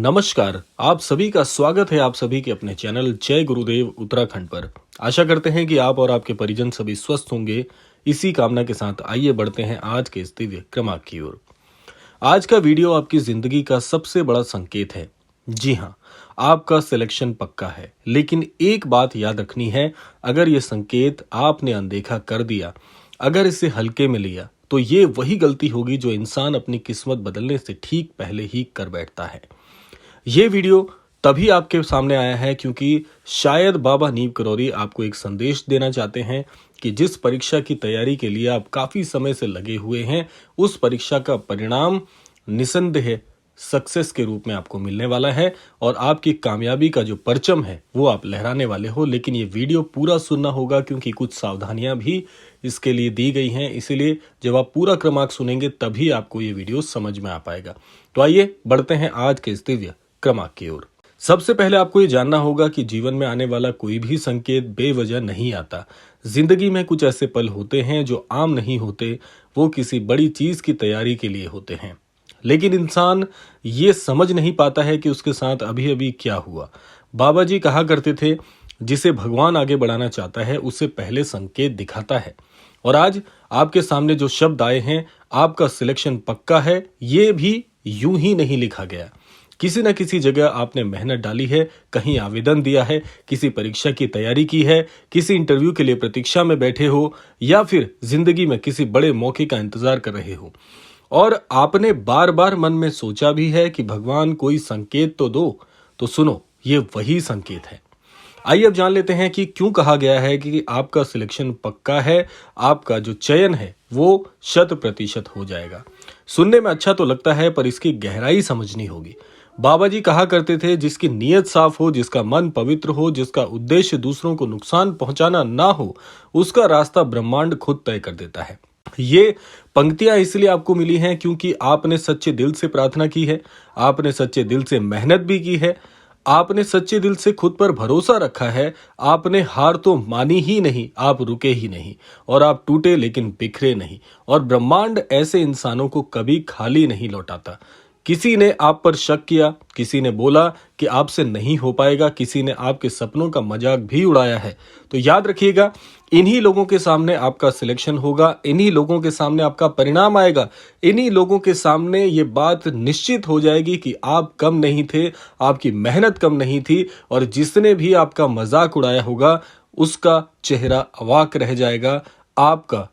नमस्कार, आप सभी का स्वागत है आप सभी के अपने चैनल जय गुरुदेव उत्तराखंड पर। आशा करते हैं कि आप और आपके परिजन सभी स्वस्थ होंगे। इसी कामना के साथ आइए बढ़ते हैं आज के इस दिव्य क्रमांक की ओर। आज का वीडियो आपकी जिंदगी का सबसे बड़ा संकेत है। जी हाँ, आपका सिलेक्शन पक्का है, लेकिन एक बात याद रखनी है, अगर ये संकेत आपने अनदेखा कर दिया, अगर इसे हल्के में लिया, तो ये वही गलती होगी जो इंसान अपनी किस्मत बदलने से ठीक पहले ही कर बैठता है। ये वीडियो तभी आपके सामने आया है क्योंकि शायद बाबा नीम करौरी आपको एक संदेश देना चाहते हैं कि जिस परीक्षा की तैयारी के लिए आप काफी समय से लगे हुए हैं, उस परीक्षा का परिणाम निसंदेह सक्सेस के रूप में आपको मिलने वाला है और आपकी कामयाबी का जो परचम है वो आप लहराने वाले हो। लेकिन ये वीडियो पूरा सुनना होगा क्योंकि कुछ सावधानियां भी इसके लिए दी गई हैं, इसीलिए जब आप पूरा क्रमांक सुनेंगे तभी आपको ये वीडियो समझ में आ पाएगा। तो आइए बढ़ते हैं आज के इस दिव्य क्रमांक की ओर। सबसे पहले आपको ये जानना होगा कि जीवन में आने वाला कोई भी संकेत बेवजह नहीं आता। जिंदगी में कुछ ऐसे पल होते हैं जो आम नहीं होते, वो किसी बड़ी चीज की तैयारी के लिए होते हैं, लेकिन इंसान ये समझ नहीं पाता है कि उसके साथ अभी अभी क्या हुआ। बाबा जी कहा करते थे, जिसे भगवान आगे बढ़ाना चाहता है उसे पहले संकेत दिखाता है। और आज आपके सामने जो शब्द आए हैं, आपका सिलेक्शन पक्का है, ये भी यूं ही नहीं लिखा गया। किसी न किसी जगह आपने मेहनत डाली है, कहीं आवेदन दिया है, किसी परीक्षा की तैयारी की है, किसी इंटरव्यू के लिए प्रतीक्षा में बैठे हो, या फिर जिंदगी में किसी बड़े मौके का इंतजार कर रहे हो और आपने बार बार मन में सोचा भी है कि भगवान कोई संकेत तो दो। तो सुनो, ये वही संकेत है। आइए अब जान लेते हैं कि क्यों कहा गया है कि आपका सिलेक्शन पक्का है, आपका जो चयन है वो 100% हो जाएगा। सुनने में अच्छा तो लगता है, पर इसकी गहराई समझनी होगी। बाबा जी कहा करते थे, जिसकी नीयत साफ हो, जिसका मन पवित्र हो, जिसका उद्देश्य दूसरों को नुकसान पहुंचाना ना हो, उसका रास्ता ब्रह्मांड खुद तय कर देता है। ये पंक्तियां इसलिए आपको मिली हैं क्योंकि आपने सच्चे दिल से प्रार्थना की है, आपने सच्चे दिल से मेहनत भी की है, आपने सच्चे दिल से खुद पर भरोसा रखा है। आपने हार तो मानी ही नहीं, आप रुके ही नहीं, और आप टूटे लेकिन बिखरे नहीं। और ब्रह्मांड ऐसे इंसानों को कभी खाली नहीं लौटाता। किसी ने आप पर शक किया, किसी ने बोला कि आपसे नहीं हो पाएगा, किसी ने आपके सपनों का मजाक भी उड़ाया है, तो याद रखिएगा, इन्हीं लोगों के सामने आपका सिलेक्शन होगा, इन्हीं लोगों के सामने आपका परिणाम आएगा, इन्हीं लोगों के सामने ये बात निश्चित हो जाएगी कि आप कम नहीं थे, आपकी मेहनत कम नहीं थी, और जिसने भी आपका मजाक उड़ाया होगा उसका चेहरा अवाक रह जाएगा आपका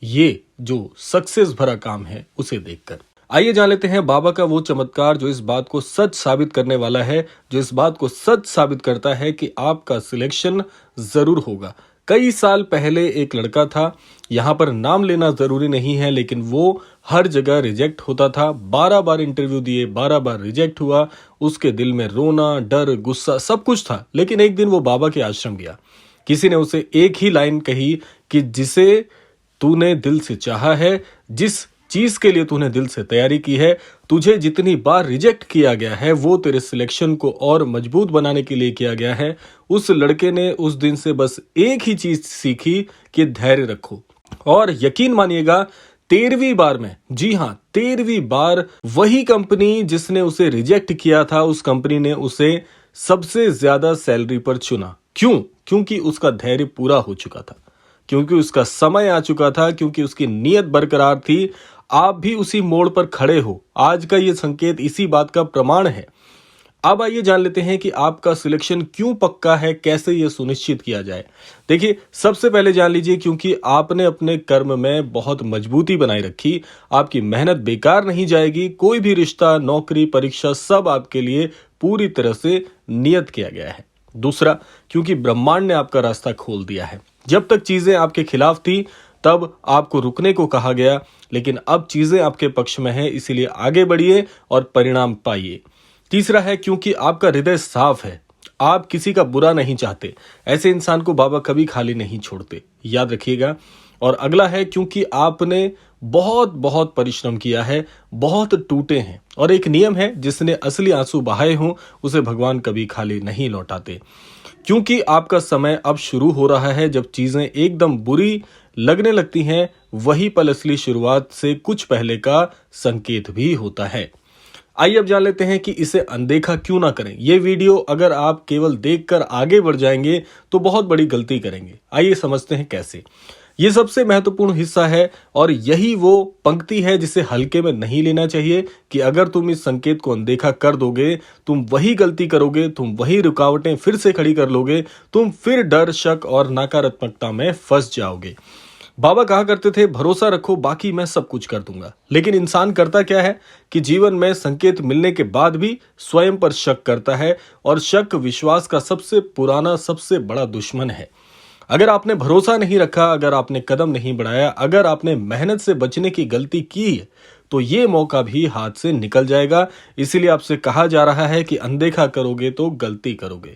ये जो सक्सेस भरा काम है उसे देखकर। आइए जान लेते हैं बाबा का वो चमत्कार जो इस बात को सच साबित करने वाला है, जो इस बात को सच साबित करता है कि आपका सिलेक्शन जरूर होगा। कई साल पहले एक लड़का था, यहाँ पर नाम लेना जरूरी नहीं है, लेकिन वो हर जगह रिजेक्ट होता था। 12 बार इंटरव्यू दिए, 12 बार रिजेक्ट हुआ। उसके दिल में रोना, डर, गुस्सा सब कुछ था। लेकिन एक दिन वो बाबा के आश्रम गया। किसी ने उसे एक ही लाइन कही कि जिसे तूने दिल से चाहा है, जिस चीज के लिए तूने दिल से तैयारी की है, तुझे जितनी बार रिजेक्ट किया गया है वो तेरे सिलेक्शन को और मजबूत बनाने के लिए किया गया है। उस लड़के ने उस दिन से बस एक ही चीज सीखी कि धैर्य रखो। और यकीन मानिएगा, 13वीं बार में, जी हां 13वीं बार, वही कंपनी जिसने उसे रिजेक्ट किया था, उस कंपनी ने उसे सबसे ज्यादा सैलरी पर चुना। क्यों? क्योंकि उसका धैर्य पूरा हो चुका था, क्योंकि उसका समय आ चुका था, क्योंकि उसकी नीयत बरकरार थी। आप भी उसी मोड़ पर खड़े हो। आज का ये संकेत इसी बात का प्रमाण है। अब आइए जान लेते हैं कि आपका सिलेक्शन क्यों पक्का है, कैसे यह सुनिश्चित किया जाए। देखिए, सबसे पहले जान लीजिए, क्योंकि आपने अपने कर्म में बहुत मजबूती बनाए रखी, आपकी मेहनत बेकार नहीं जाएगी। कोई भी रिश्ता, नौकरी, परीक्षा, सब आपके लिए पूरी तरह से नियत किया गया है। दूसरा, क्योंकि ब्रह्मांड ने आपका रास्ता खोल दिया है। जब तक चीजें आपके खिलाफ थी तब आपको रुकने को कहा गया, लेकिन अब चीजें आपके पक्ष में है, इसीलिए आगे बढ़िए और परिणाम पाइए। तीसरा है, क्योंकि आपका हृदय साफ है, आप किसी का बुरा नहीं चाहते। ऐसे इंसान को बाबा कभी खाली नहीं छोड़ते, याद रखिएगा। और अगला है, क्योंकि आपने बहुत बहुत परिश्रम किया है, बहुत टूटे हैं, और एक नियम है, जिसने असली आंसू बहाए हों उसे भगवान कभी खाली नहीं लौटाते। क्योंकि आपका समय अब शुरू हो रहा है, जब चीजें एकदम बुरी लगने लगती हैं, वही पल असली शुरुआत से कुछ पहले का संकेत भी होता है। आइए अब जान लेते हैं कि इसे अनदेखा क्यों ना करें। ये वीडियो अगर आप केवल देखकर आगे बढ़ जाएंगे तो बहुत बड़ी गलती करेंगे। आइए समझते हैं कैसे। ये सबसे महत्वपूर्ण हिस्सा है और यही वो पंक्ति है जिसे हल्के में नहीं लेना चाहिए कि अगर तुम इस संकेत को अनदेखा कर दोगे, तुम वही गलती करोगे, तुम वही रुकावटें फिर से खड़ी कर लोगे, तुम फिर डर, शक और नकारात्मकता में फंस जाओगे। बाबा कहा करते थे, भरोसा रखो, बाकी मैं सब कुछ कर दूंगा। लेकिन इंसान करता क्या है कि जीवन में संकेत मिलने के बाद भी स्वयं पर शक करता है, और शक विश्वास का सबसे पुराना, सबसे बड़ा दुश्मन है। अगर आपने भरोसा नहीं रखा, अगर आपने कदम नहीं बढ़ाया, अगर आपने मेहनत से बचने की गलती की, तो ये मौका भी हाथ से निकल जाएगा। इसीलिए आपसे कहा जा रहा है कि अनदेखा करोगे तो गलती करोगे।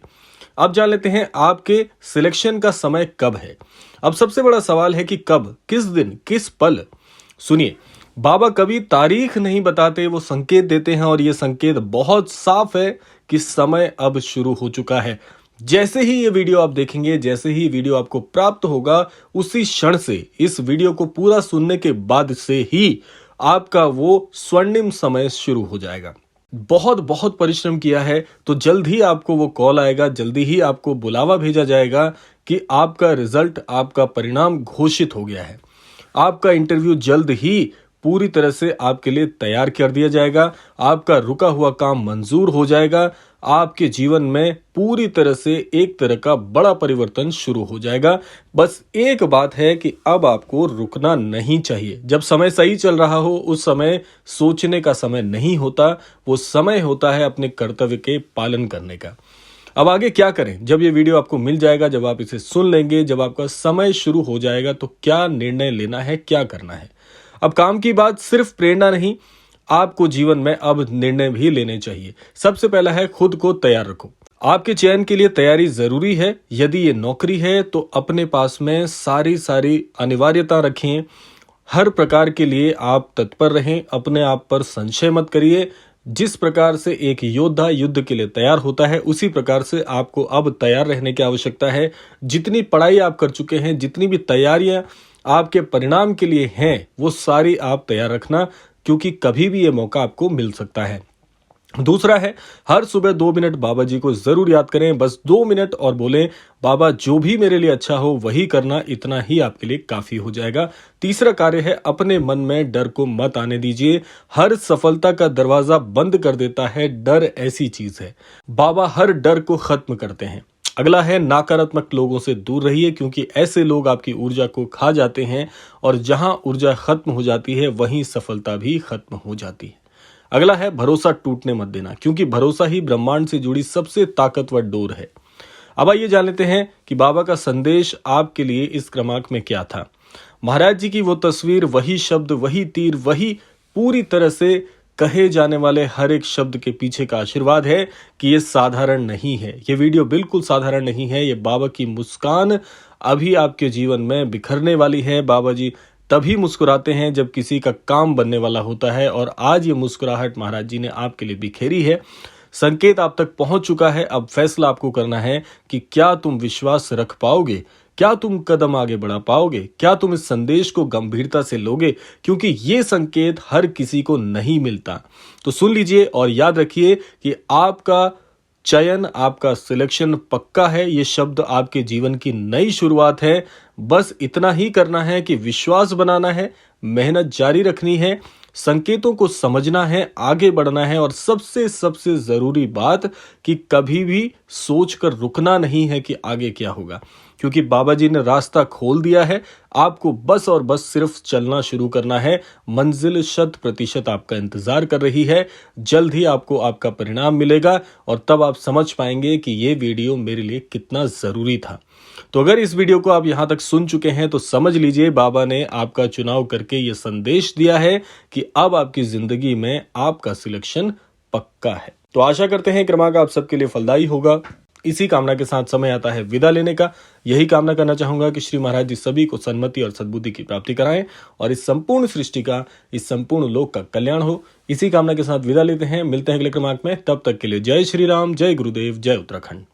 अब जान लेते हैं आपके सिलेक्शन का समय कब है। अब सबसे बड़ा सवाल है कि कब, किस दिन, किस पल। सुनिए, बाबा कभी तारीख नहीं बताते, वो संकेत देते हैं, और ये संकेत बहुत साफ है कि समय अब शुरू हो चुका है। जैसे ही ये वीडियो आप देखेंगे, जैसे ही वीडियो आपको प्राप्त होगा, उसी क्षण से, इस वीडियो को पूरा सुनने के बाद से ही आपका वो स्वर्णिम समय शुरू हो जाएगा। बहुत बहुत परिश्रम किया है तो जल्द ही आपको वो कॉल आएगा, जल्दी ही आपको बुलावा भेजा जाएगा कि आपका रिजल्ट, आपका परिणाम घोषित हो गया है। आपका इंटरव्यू जल्द ही पूरी तरह से आपके लिए तैयार कर दिया जाएगा। आपका रुका हुआ काम मंजूर हो जाएगा। आपके जीवन में पूरी तरह से एक तरह का बड़ा परिवर्तन शुरू हो जाएगा। बस एक बात है कि अब आपको रुकना नहीं चाहिए। जब समय सही चल रहा हो, उस समय सोचने का समय नहीं होता, वो समय होता है अपने कर्तव्य के पालन करने का। अब आगे क्या करें? जब ये वीडियो आपको मिल जाएगा, जब आप इसे सुन लेंगे, जब आपका समय शुरू हो जाएगा, तो क्या निर्णय लेना है, क्या करना है? अब काम की बात सिर्फ प्रेरणा नहीं, आपको जीवन में अब निर्णय भी लेने चाहिए। सबसे पहला है, खुद को तैयार रखो। आपके चयन के लिए तैयारी जरूरी है। यदि ये नौकरी है तो अपने पास में सारी अनिवार्यता रखें। हर प्रकार के लिए आप तत्पर रहें। अपने आप पर संशय मत करिए। जिस प्रकार से एक योद्धा युद्ध के लिए तैयार होता है, उसी प्रकार से आपको अब तैयार रहने की आवश्यकता है। जितनी पढ़ाई आप कर चुके हैं, जितनी भी तैयारियां आपके परिणाम के लिए हैं, वो सारी आप तैयार रखना, क्योंकि कभी भी ये मौका आपको मिल सकता है। दूसरा है, हर सुबह 2 मिनट बाबा जी को जरूर याद करें। बस 2 मिनट और बोलें, बाबा जो भी मेरे लिए अच्छा हो वही करना। इतना ही आपके लिए काफी हो जाएगा। तीसरा कार्य है, अपने मन में डर को मत आने दीजिए। हर सफलता का दरवाजा बंद कर देता है डर। ऐसी चीज है, बाबा हर डर को खत्म करते हैं। अगला है, नकारात्मक लोगों से दूर रहिए, क्योंकि ऐसे लोग आपकी ऊर्जा को खा जाते हैं, और जहां ऊर्जा खत्म हो जाती है वहीं सफलता भी खत्म हो जाती है। अगला है, भरोसा टूटने मत देना, क्योंकि भरोसा ही ब्रह्मांड से जुड़ी सबसे ताकतवर डोर है। अब आइए जान लेते हैं कि बाबा का संदेश आपके लिए इस क्रमांक में क्या था। महाराज जी की वो तस्वीर, वही शब्द, वही तीर, वही पूरी तरह से कहे जाने वाले हर एक शब्द के पीछे का आशीर्वाद है कि ये साधारण नहीं है। ये वीडियो बिल्कुल साधारण नहीं है। ये बाबा की मुस्कान अभी आपके जीवन में बिखरने वाली है। बाबा जी तभी मुस्कुराते हैं जब किसी का काम बनने वाला होता है, और आज ये मुस्कुराहट महाराज जी ने आपके लिए बिखेरी है। संकेत आप तक पहुंच चुका है। अब फैसला आपको करना है कि क्या तुम विश्वास रख पाओगे, क्या तुम कदम आगे बढ़ा पाओगे, क्या तुम इस संदेश को गंभीरता से लोगे, क्योंकि ये संकेत हर किसी को नहीं मिलता। तो सुन लीजिए और याद रखिए कि आपका चयन, आपका सिलेक्शन पक्का है। ये शब्द आपके जीवन की नई शुरुआत है। बस इतना ही करना है कि विश्वास बनाना है, मेहनत जारी रखनी है, संकेतों को समझना है, आगे बढ़ना है, और सबसे जरूरी बात कि कभी भी सोचकर रुकना नहीं है कि आगे क्या होगा, क्योंकि बाबा जी ने रास्ता खोल दिया है। आपको बस और बस सिर्फ चलना शुरू करना है। मंजिल 100% आपका इंतजार कर रही है। जल्द ही आपको आपका परिणाम मिलेगा, और तब आप समझ पाएंगे कि ये वीडियो मेरे लिए कितना जरूरी था। तो अगर इस वीडियो को आप यहां तक सुन चुके हैं तो समझ लीजिए बाबा ने आपका चुनाव करके ये संदेश दिया है कि अब आपकी जिंदगी में आपका सिलेक्शन पक्का है। तो आशा करते हैं क्रमांक आप सबके लिए फलदायी होगा। इसी कामना के साथ समय आता है विदा लेने का। यही कामना करना चाहूंगा कि श्री महाराज जी सभी को सन्मति और सद्बुद्धि की प्राप्ति कराएं, और इस संपूर्ण सृष्टि का, इस संपूर्ण लोक का कल्याण हो। इसी कामना के साथ विदा लेते हैं। मिलते हैं अगले क्रमांक में। तब तक के लिए जय श्री राम, जय गुरुदेव, जय उत्तराखंड।